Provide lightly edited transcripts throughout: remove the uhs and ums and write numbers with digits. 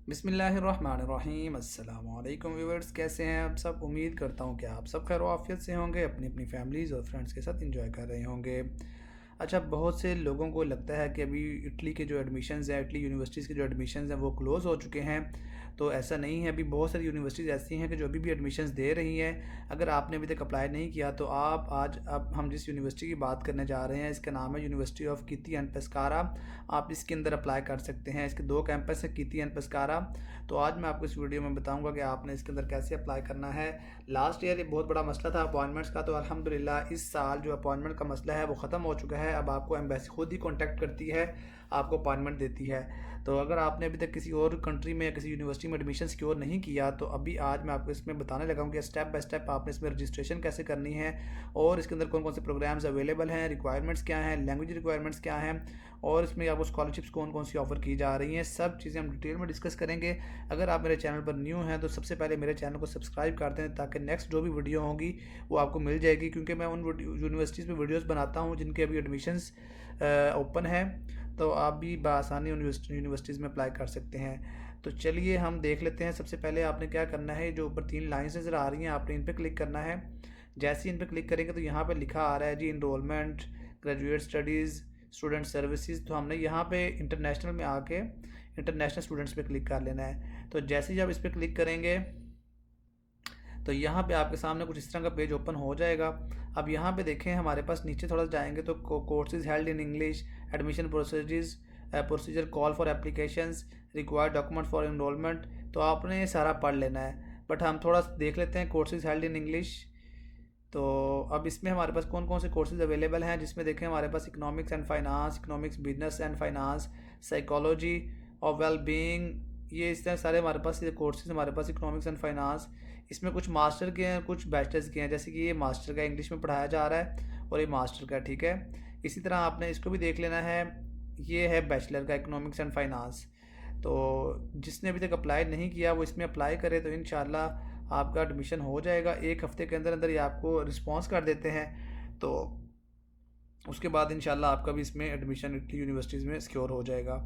बिस्मिल्लाहिर्रहमानिर्रहीम। अस्सलाम वालेकुम व्यूअर्स, कैसे हैं आप सब। उम्मीद करता हूँ कि आप सब खैर आफियत से होंगे, अपनी अपनी फैमिलीज़ और फ्रेंड्स के साथ एंजॉय कर रहे होंगे। अच्छा, बहुत से लोगों को लगता है कि अभी इटली के जो एडमिशन्स हैं, इटली यूनिवर्सिटीज़ के जो एडमिशन्स हैं वो क्लोज़ हो चुके हैं। तो ऐसा नहीं है, अभी बहुत सारी यूनिवर्सिटीज़ ऐसी हैं कि जो अभी भी एडमिशन्स दे रही हैं। अगर आपने अभी तक अप्लाई नहीं किया तो आप आज अब हम जिस यूनिवर्सिटी की बात करने जा रहे हैं, इसका नाम है यूनिवर्सिटी ऑफ कीती एंड पेस्कारा। आप इसके अंदर अप्लाई कर सकते हैं। इसके दो कैंपस हैं, कीती एंड पेस्कारा। तो आज मैं आपको इस वीडियो में बताऊंगा कि आपने इसके अंदर कैसे अप्लाई करना है। लास्ट ईयर ये बहुत बड़ा मसला था अपॉइंटमेंट्स का, तो अल्हम्दुलिल्लाह इस साल जो अपॉइंटमेंट का मसला है वो ख़त्म हो चुका है। अब आपको एम्बेसी खुद ही कॉन्टैक्ट करती है, आपको अपॉइंटमेंट देती है। तो अगर आपने अभी तक किसी और कंट्री में या किसी यूनिवर्सिटी में एडमिशन सिक्योर नहीं किया तो अभी आज मैं आपको इसमें बताने लगा हूँ कि स्टेप बाय स्टेप आपने इसमें रजिस्ट्रेशन कैसे करनी है, और इसके अंदर कौन कौन से प्रोग्राम्स अवेलेबल हैं, रिक्वायरमेंट्स क्या हैं, लैंग्वेज रिक्वायरमेंट्स क्या हैं, और इसमें आपको स्कॉलरशिप्स कौन कौन सी ऑफ़र की जा रही हैं। सब चीज़ें हम डिटेल में डिस्कस करेंगे। अगर आप मेरे चैनल पर न्यू हैं तो सबसे पहले मेरे चैनल को सब्सक्राइब कर दें, ताकि नेक्स्ट जो भी वीडियो होगी वो आपको मिल जाएगी। क्योंकि मैं उन यूनिवर्सिटीज़ में वीडियोज़ बनाता हूँ जिनके अभी एडमिशन्स ओपन है, तो आप भी बआसानी यूनिवर्सिटीज़ में अप्लाई कर सकते हैं। तो चलिए हम देख लेते हैं। सबसे पहले आपने क्या करना है, जो ऊपर तीन लाइन्स नज़र आ रही हैं आपने इन पर क्लिक करना है। जैसे ही इन पर क्लिक करेंगे तो यहाँ पर लिखा आ रहा है जी enrolment, graduate studies, student services. तो हमने यहाँ पे इंटरनेशनल में आके इंटरनेशनल स्टूडेंट्स पे क्लिक कर लेना है। तो जैसे ही आप इस पर क्लिक करेंगे तो यहाँ पे आपके सामने कुछ इस तरह का पेज ओपन हो जाएगा। अब यहाँ पे देखें, हमारे पास नीचे थोड़ा जाएंगे तो courses held in English, admission procedure, call for applications, required document for enrolment. तो आपने ये सारा पढ़ लेना है, बट हम थोड़ा देख लेते हैं कोर्सेज हेल्ड इन इंग्लिश। तो अब इसमें हमारे पास कौन कौन से कोर्सेज अवेलेबल हैं, जिसमें देखें हमारे पास economics and finance, economics business and finance, psychology और वेल बीइंग, ये इस तरह सारे हमारे पास ये कोर्सेज हमारे पास इकोनॉमिक्स एंड फाइनेंस। इसमें कुछ मास्टर के हैं, कुछ बैचलर्स के हैं। जैसे कि ये मास्टर का इंग्लिश में पढ़ाया जा रहा है और ये मास्टर का, ठीक है। इसी तरह आपने इसको भी देख लेना है, ये है बैचलर का इकोनॉमिक्स एंड फाइनेंस। तो जिसने अभी तक अप्लाई नहीं किया वो इसमें अप्लाई करे, तो इंशाल्लाह आपका एडमिशन हो जाएगा। एक हफ़्ते के अंदर अंदर ये आपको रिस्पॉन्स कर देते हैं। तो उसके बाद इंशाल्लाह आपका भी इसमें एडमिशन इटली यूनिवर्सिटीज़ में सिक्योर हो जाएगा।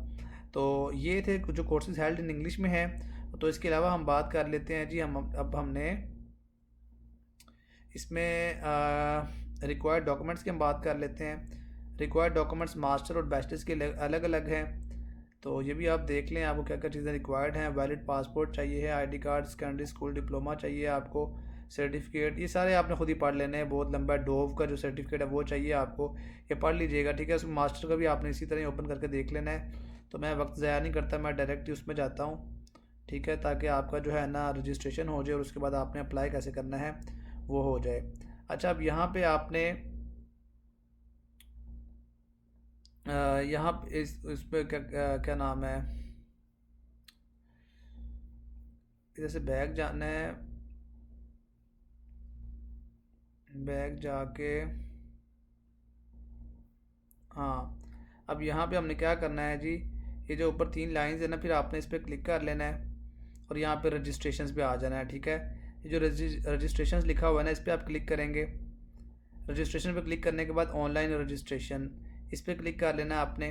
तो ये थे जो कोर्सेज हेल्ड इन इंग्लिश में हैं। तो इसके अलावा हम बात कर लेते हैं जी, हम अब हमने इसमें रिक्वायर्ड डॉक्यूमेंट्स की हम बात कर लेते हैं। रिक्वायर्ड डॉक्यूमेंट्स मास्टर और बैचलर्स के अलग अलग हैं, तो ये भी आप देख लें आपको क्या क्या चीज़ें रिक्वायर्ड हैं। वैलिड पासपोर्ट चाहिए है, ID card, secondary school diploma चाहिए आपको, सर्टिफिकेट, ये सारे आपने खुद ही पढ़ लेने हैं। बहुत लंबा डोव का जो सर्टिफिकेट है वो चाहिए आपको, ये पढ़ लीजिएगा, ठीक है। उसमें मास्टर का भी आपने इसी तरह ओपन करके देख लेना है। तो मैं वक्त ज़ाया नहीं करता, मैं डायरेक्ट ही उसमें जाता हूँ, ठीक है, ताकि आपका जो है ना रजिस्ट्रेशन हो जाए और उसके बाद आपने अप्लाई कैसे करना है वो हो जाए। अच्छा, अब यहाँ पे आपने यहाँ इस पे क्या नाम है, इधर से बैग जाना है, बैग जाके हाँ, अब यहाँ पे हमने क्या करना है जी, ये जो ऊपर तीन लाइंस है ना, फिर आपने इस पर क्लिक कर लेना है और यहाँ पे रजिस्ट्रेशंस पे आ जाना है, ठीक है। ये जो रजिस्ट्रेशंस लिखा हुआ है ना, इस पर आप क्लिक करेंगे। रजिस्ट्रेशन पे क्लिक करने के बाद ऑनलाइन रजिस्ट्रेशन, इस पर क्लिक कर लेना है आपने।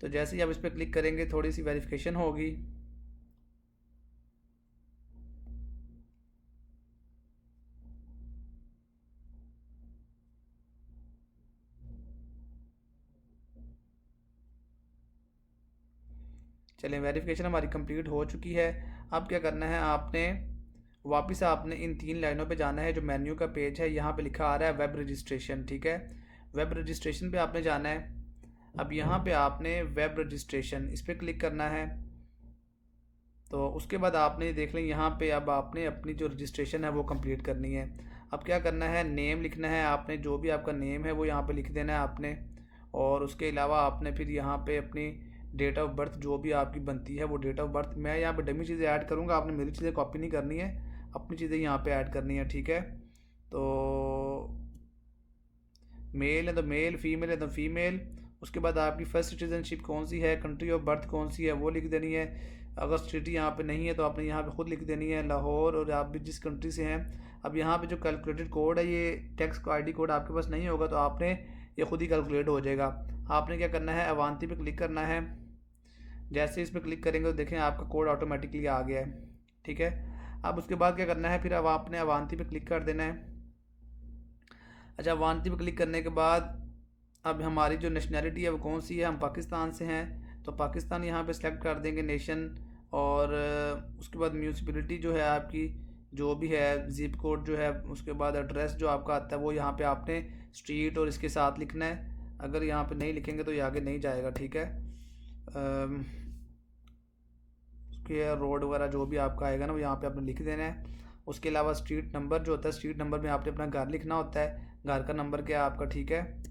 तो जैसे ही आप इस पर क्लिक करेंगे थोड़ी सी वेरिफिकेशन होगी। चलें, वेरिफिकेशन हमारी कंप्लीट हो चुकी है। अब क्या करना है, आपने वापस आपने इन तीन लाइनों पे जाना है। जो मेन्यू का पेज है यहाँ पे लिखा आ रहा है वेब रजिस्ट्रेशन, ठीक है। वेब रजिस्ट्रेशन पे आपने जाना है। अब यहाँ पे आपने वेब रजिस्ट्रेशन इस पर क्लिक करना है। तो उसके बाद आपने देख लें यहाँ पे अब आपने अपनी जो रजिस्ट्रेशन है वो कंप्लीट करनी है। अब क्या करना है, नेम लिखना है आपने, जो भी आपका नेम है वो यहाँ पे लिख देना है आपने। और उसके अलावा आपने फिर यहाँ पे अपनी डेट ऑफ बर्थ जो भी आपकी बनती है वो डेट ऑफ बर्थ, मैं यहाँ पे डमी चीज़ें ऐड करूँगा, आपने मेरी चीज़ें कॉपी नहीं करनी है, अपनी चीज़ें यहाँ पे ऐड करनी है, ठीक है। तो मेल है तो मेल, फीमेल है तो फीमेल। उसके बाद आपकी फ़र्स्ट सिटीज़नशिप कौन सी है, कंट्री ऑफ बर्थ कौन सी है वो लिख देनी है। अगर सिटी यहाँ पे नहीं है तो आपने यहाँ पे खुद लिख देनी है लाहौर, और आप भी जिस कंट्री से हैं। अब यहाँ पे जो कैलकुलेटेड कोड है, ये टैक्स का आईडी कोड आपके पास नहीं होगा तो आपने ये खुद ही कैलकुलेट हो जाएगा। आपने क्या करना है, अवांती पे क्लिक करना है। जैसे इस पर क्लिक करेंगे तो देखें आपका कोड ऑटोमेटिकली आ गया है। ठीक है, अब उसके बाद क्या करना है, फिर अब आपने अवांती पे क्लिक कर देना है। अच्छा, अवांती पे क्लिक करने के बाद अब हमारी जो नेशनैलिटी है वो कौन सी है, हम पाकिस्तान से हैं तो पाकिस्तान यहाँ पे सेलेक्ट कर देंगे नेशन। और उसके बाद म्यूनसिपलिटी जो है आपकी जो भी है, ज़िप कोड जो है, उसके बाद एड्रेस जो आपका आता है वो यहाँ पे आपने स्ट्रीट और इसके साथ लिखना है। अगर यहाँ पे नहीं लिखेंगे तो ये आगे नहीं जाएगा। ठीक है, उसके रोड वगैरह जो भी आपका आएगा ना वो यहाँ पे आपने लिख देना है। उसके अलावा स्ट्रीट नंबर जो होता है, स्ट्रीट नंबर में आपने अपना घर लिखना होता है। घर का नंबर क्या है आपका, ठीक है,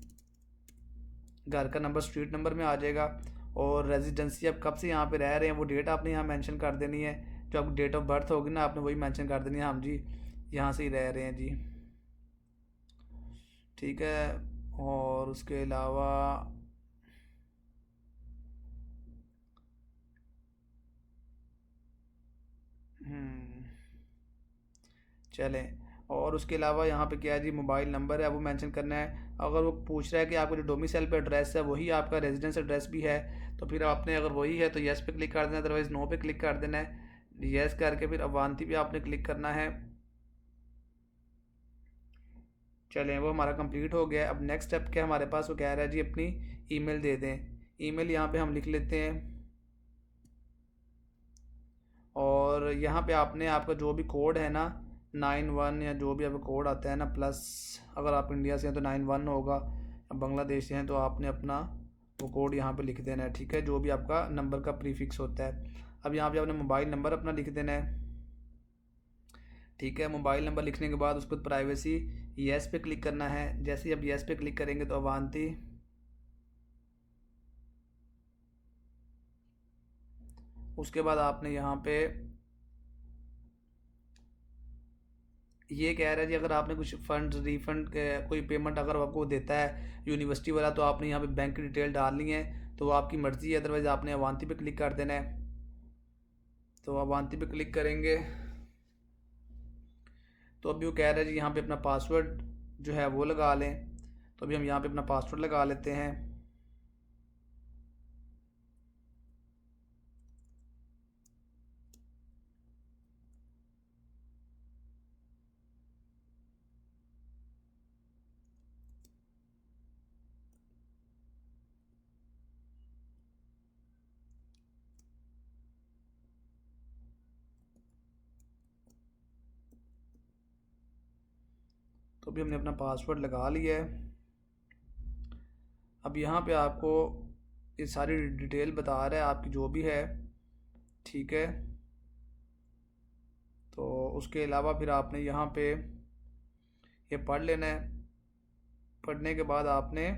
घर का नंबर स्ट्रीट नंबर में आ जाएगा। और रेजिडेंसी आप कब से यहाँ पे रह रहे हैं वो डेट आपने यहाँ मेंशन कर देनी है। जो आपकी डेट ऑफ बर्थ होगी ना आपने वही मेंशन कर देनी है, हम जी यहाँ से ही रह रहे हैं जी। ठीक है, और उसके अलावा चलें, और उसके अलावा यहाँ पे क्या है जी, मोबाइल नंबर है वो मेंशन करना है। अगर वो पूछ रहा है कि आपका जो डोमिसाइल पे एड्रेस है वही आपका रेजिडेंस एड्रेस भी है तो फिर आपने अगर वही है तो येस पे क्लिक कर देना, अदरवाइज़ नो पे क्लिक कर देना है। येस करके फिर अवांती पे आपने क्लिक करना है। चलें, वो हमारा कंप्लीट हो गया है। अब नेक्स्ट स्टेप क्या हमारे पास, वो कह रहा है जी अपनी ईमेल दे दें। ईमेल यहाँ पे हम लिख लेते हैं। और यहाँ पे आपने आपका जो भी कोड है ना 91 या जो भी आपका कोड आता है ना प्लस, अगर आप इंडिया से हैं तो 91 होगा, बांग्लादेश से हैं तो आपने अपना वो कोड यहाँ पे लिख देना है। ठीक है, जो भी आपका नंबर का प्रीफिक्स होता है। अब यहाँ पे आपने मोबाइल नंबर अपना लिख देना है। ठीक है, मोबाइल नंबर लिखने के बाद उसको प्राइवेसी येस पे क्लिक करना है। जैसे ही आप येस पे क्लिक करेंगे तो अवांती, उसके बाद आपने यहाँ पे ये कह रहा है जी अगर आपने कुछ फंड रिफंड कोई पेमेंट अगर आपको देता है यूनिवर्सिटी वाला तो आपने यहाँ पे बैंक की डिटेल डालनी है। तो वो आपकी मर्ज़ी है, अदरवाइज़ आपने अवांती पे क्लिक कर देना है। तो अवांती पे क्लिक करेंगे तो अभी वो कह रहा है जी यहाँ पे अपना पासवर्ड जो है वो लगा लें। तो अभी हम यहाँ पे अपना पासवर्ड लगा लेते हैं। तो अभी हमने अपना पासवर्ड लगा लिया है। अब यहाँ पे आपको ये सारी डिटेल बता रहा है आपकी जो भी है। ठीक है, तो उसके अलावा फिर आपने यहाँ पे ये पढ़ लेना है। पढ़ने के बाद आपने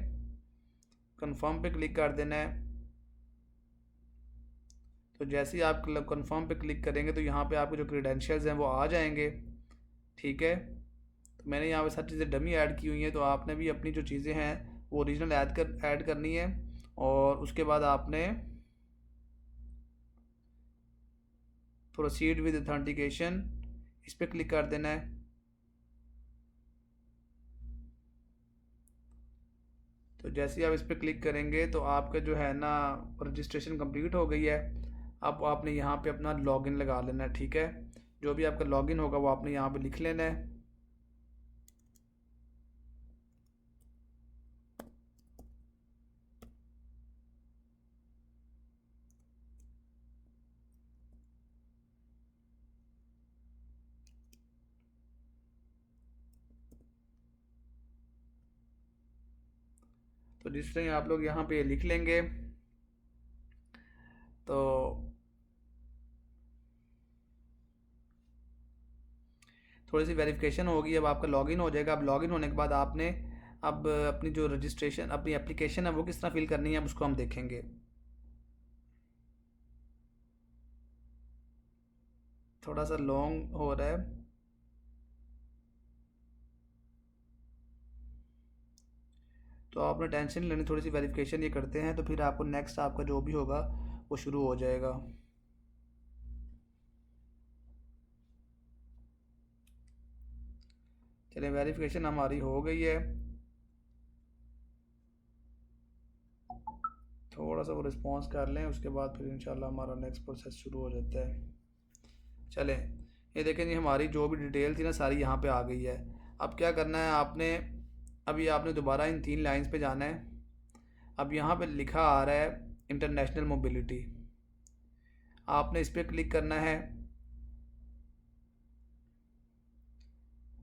कंफर्म पे क्लिक कर देना है। तो जैसे ही आप कंफर्म पे क्लिक करेंगे तो यहाँ पे आपके जो क्रीडेंशियल्स हैं वो आ जाएंगे। ठीक है, तो मैंने यहाँ पे सारी चीज़ें डमी ऐड की हुई हैं, तो आपने भी अपनी जो चीज़ें हैं वो ओरिजिनल ऐड करनी है। और उसके बाद आपने प्रोसीड विद ऑथेंटिकेशन इस पर क्लिक कर देना है। तो जैसे ही आप इस पर क्लिक करेंगे तो आपका जो है ना रजिस्ट्रेशन कंप्लीट हो गई है। अब आपने यहाँ पे अपना लॉगिन लगा लेना है। ठीक है, जो भी आपका लॉगिन होगा वो आपने यहाँ पे लिख लेना है। तो जिस तरह आप लोग यहाँ पे लिख लेंगे तो थोड़ी सी वेरिफिकेशन होगी। अब आपका लॉगिन हो जाएगा। अब लॉगिन होने के बाद आपने अब अपनी जो रजिस्ट्रेशन अपनी एप्लीकेशन है वो किस तरह फिल करनी है अब उसको हम देखेंगे। थोड़ा सा लॉन्ग हो रहा है। तो आपने टेंशन नहीं लेनी, थोड़ी सी वेरिफिकेशन ये करते हैं तो फिर आपको नेक्स्ट आपका जो भी होगा वो शुरू हो जाएगा। चलिए, वेरिफिकेशन हमारी हो गई है। थोड़ा सा वो रिस्पॉन्स कर लें, उसके बाद फिर इंशाल्लाह हमारा नेक्स्ट प्रोसेस शुरू हो जाता है। चलें, ये देखें जी, हमारी जो भी डिटेल थी ना सारी यहाँ पे आ गई है। अब क्या करना है आपने, अभी आपने दोबारा इन 3 लाइंस पे जाना है। अब यहाँ पे लिखा आ रहा है इंटरनेशनल मोबिलिटी, आपने इस पर क्लिक करना है।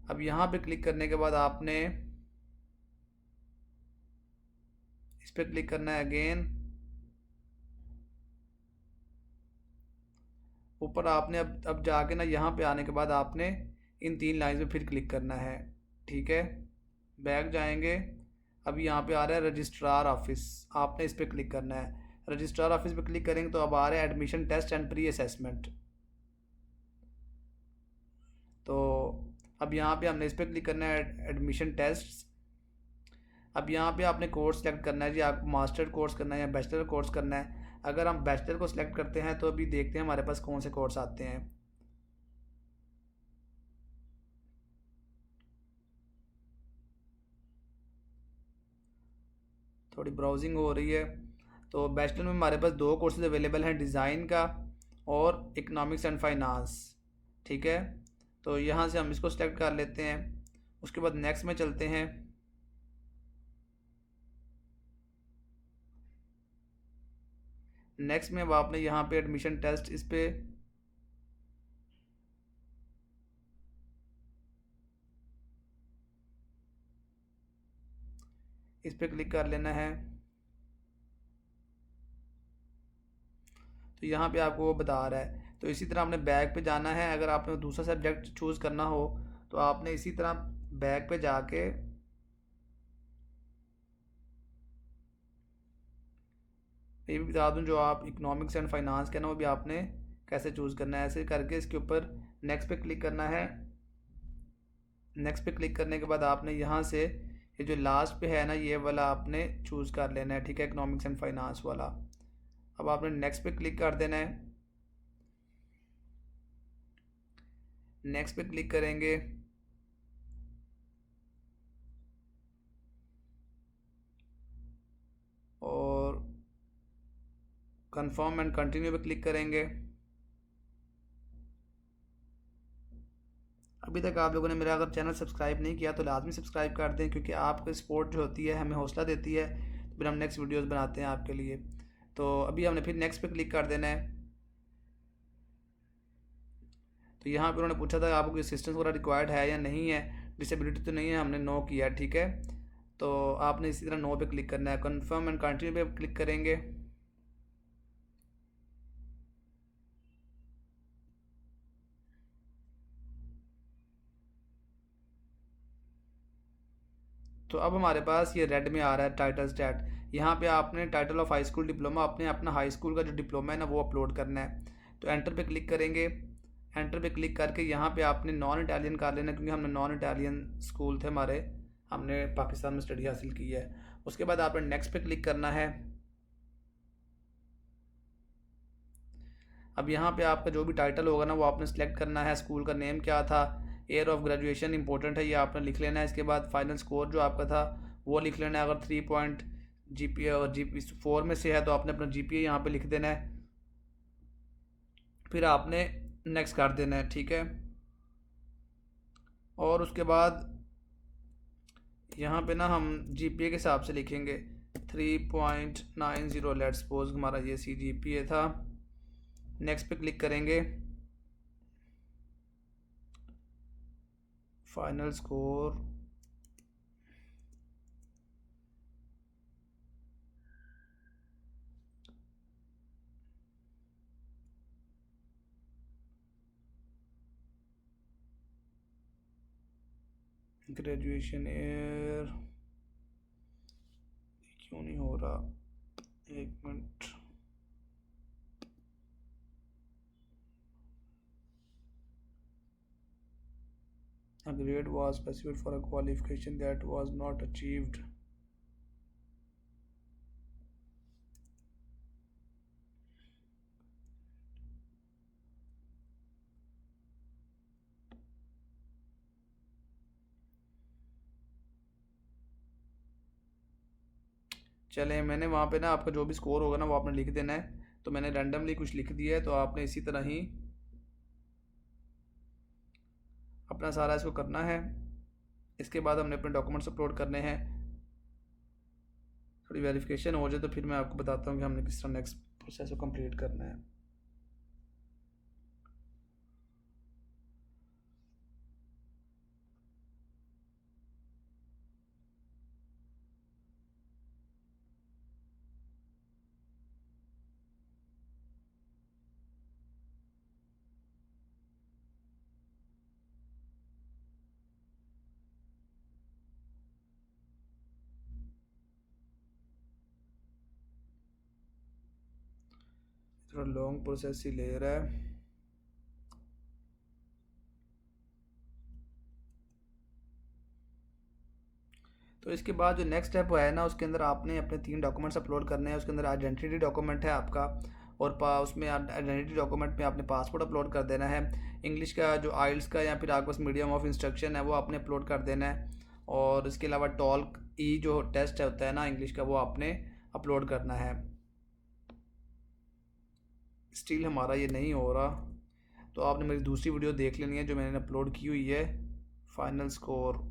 अब यहाँ पे क्लिक करने के बाद आपने इस पर क्लिक करना है अगेन। ऊपर आपने अब जाके ना यहाँ पे आने के बाद आपने इन 3 लाइन पे फिर क्लिक करना है। ठीक है, बैक जाएंगे। अब यहाँ पे आ रहा है रजिस्ट्रार ऑफिस, आपने इस पर क्लिक करना है। रजिस्ट्रार ऑफिस पे क्लिक करेंगे तो अब आ रहा है admission test and pre assessment. तो अब यहाँ पे हमने इस पर क्लिक करना है एडमिशन टेस्ट। अब यहाँ पे आपने कोर्स सेलेक्ट करना है जी, आपको मास्टर कोर्स करना है या बैचलर कोर्स करना है। अगर हम बैचलर को सिलेक्ट करते हैं तो अभी देखते हैं हमारे पास कौन से कोर्स आते हैं। थोड़ी ब्राउजिंग हो रही है। तो बैचलर में हमारे पास 2 कोर्सेज अवेलेबल हैं, डिज़ाइन का और इकोनॉमिक्स एंड फाइनेंस। ठीक है, तो यहाँ से हम इसको सिलेक्ट कर लेते हैं। उसके बाद नेक्स्ट में चलते हैं। नेक्स्ट में अब आपने यहाँ पे एडमिशन टेस्ट इस पे क्लिक कर लेना है। तो यहाँ पे आपको वो बता रहा है। तो इसी तरह आपने बैक पे जाना है। अगर आपने दूसरा सब्जेक्ट चूज़ करना हो तो आपने इसी तरह बैक पे जाके ये भी बता दूं, जो आप इकोनॉमिक्स एंड फाइनेंस के ना वो भी आपने कैसे चूज़ करना है। ऐसे करके इसके ऊपर नेक्स्ट पे क्लिक करना है। नेक्स्ट पे क्लिक करने के बाद आपने यहाँ से ये जो लास्ट पे है ना ये वाला आपने चूज़ कर लेना है। ठीक है, इकोनॉमिक्स एंड फाइनेंस वाला। अब आपने नेक्स्ट पे क्लिक कर देना है। नेक्स्ट पे क्लिक करेंगे और कंफर्म एंड कंटिन्यू पे क्लिक करेंगे। अभी तक आप लोगों ने मेरा अगर चैनल सब्सक्राइब नहीं किया तो लाजमी सब्सक्राइब कर दें, क्योंकि आपकी सपोर्ट जो होती है हमें हौसला देती है, तो फिर हम नेक्स्ट वीडियोस बनाते हैं आपके लिए। तो अभी हमने फिर नेक्स्ट पे क्लिक कर देना है। तो यहाँ पे उन्होंने पूछा था आपको कोई असिस्टेंस वगैरह रिक्वायर्ड है या नहीं है, डिसेबिलिटी तो नहीं है, हमने नो किया। ठीक है, तो आपने इसी तरह नो पे क्लिक करना है। कन्फर्म एंड कंटिन्यू पे क्लिक करेंगे। तो अब हमारे पास ये रेड में आ रहा है टाइटल स्टैट। यहाँ पे आपने title of high school diploma, अपने अपना हाई स्कूल का जो डिप्लोमा है ना वो अपलोड करना है। तो एंटर पे क्लिक करेंगे। एंटर पे क्लिक करके यहाँ पे आपने नॉन इटालियन कर लेना, क्योंकि हमने नॉन इटालियन स्कूल थे हमारे, हमने पाकिस्तान में स्टडी हासिल की है। उसके बाद आपने नेक्स्ट पे क्लिक करना है। अब यहाँ पे आपका जो भी टाइटल होगा ना वो आपने सेलेक्ट करना है। स्कूल का नेम क्या था, ईयर ऑफ ग्रेजुएशन इंपॉर्टेंट है, ये आपने लिख लेना है। इसके बाद फाइनल स्कोर जो आपका था वो लिख लेना है। अगर 3 पॉइंट GPA और GP4 में से है तो आपने अपना GPA यहाँ पे लिख देना है। फिर आपने नेक्स्ट कर देना है। ठीक है, और उसके बाद यहाँ पे ना हम GPA के हिसाब से लिखेंगे 3.90। लेट्स सपोज हमारा ये CGPA था। नेक्स्ट पे क्लिक करेंगे। फाइनल स्कोर ग्रेजुएशन ईयर क्यों नहीं हो रहा, एक minute. A grade was specified for a qualification that was not achieved. चलें, मैंने वहाँ पे ना आपका जो भी स्कोर होगा ना वो आपने लिख देना है। तो मैंने रैंडमली कुछ लिख दिया है, तो आपने इसी तरह ही अपना सारा इसको करना है। इसके बाद हमने अपने डॉक्यूमेंट्स अपलोड करने हैं। थोड़ी वेरिफिकेशन हो जाए तो फिर मैं आपको बताता हूँ कि हमने किस तरह नेक्स्ट प्रोसेस को कंप्लीट करना है। थोड़ा लॉन्ग प्रोसेस ही ले रहा है। तो इसके बाद जो नेक्स्ट स्टेप है ना, उसके अंदर आपने अपने 3 डॉक्यूमेंट्स अपलोड करने हैं। उसके अंदर आइडेंटिटी डॉक्यूमेंट है आपका, और उसमें आइडेंटिटी डॉक्यूमेंट में आपने पासपोर्ट अपलोड कर देना है। इंग्लिश का जो आइल्स का या फिर आपके पास मीडियम ऑफ इंस्ट्रक्शन है वो आपने अपलोड कर देना है। और इसके अलावा टॉल्क ई जो टेस्ट होता है ना इंग्लिश का, वो आपने अपलोड करना है। स्टिल हमारा ये नहीं हो रहा, तो आपने मेरी दूसरी वीडियो देख लेनी है जो मैंने अपलोड की हुई है, फाइनल स्कोर।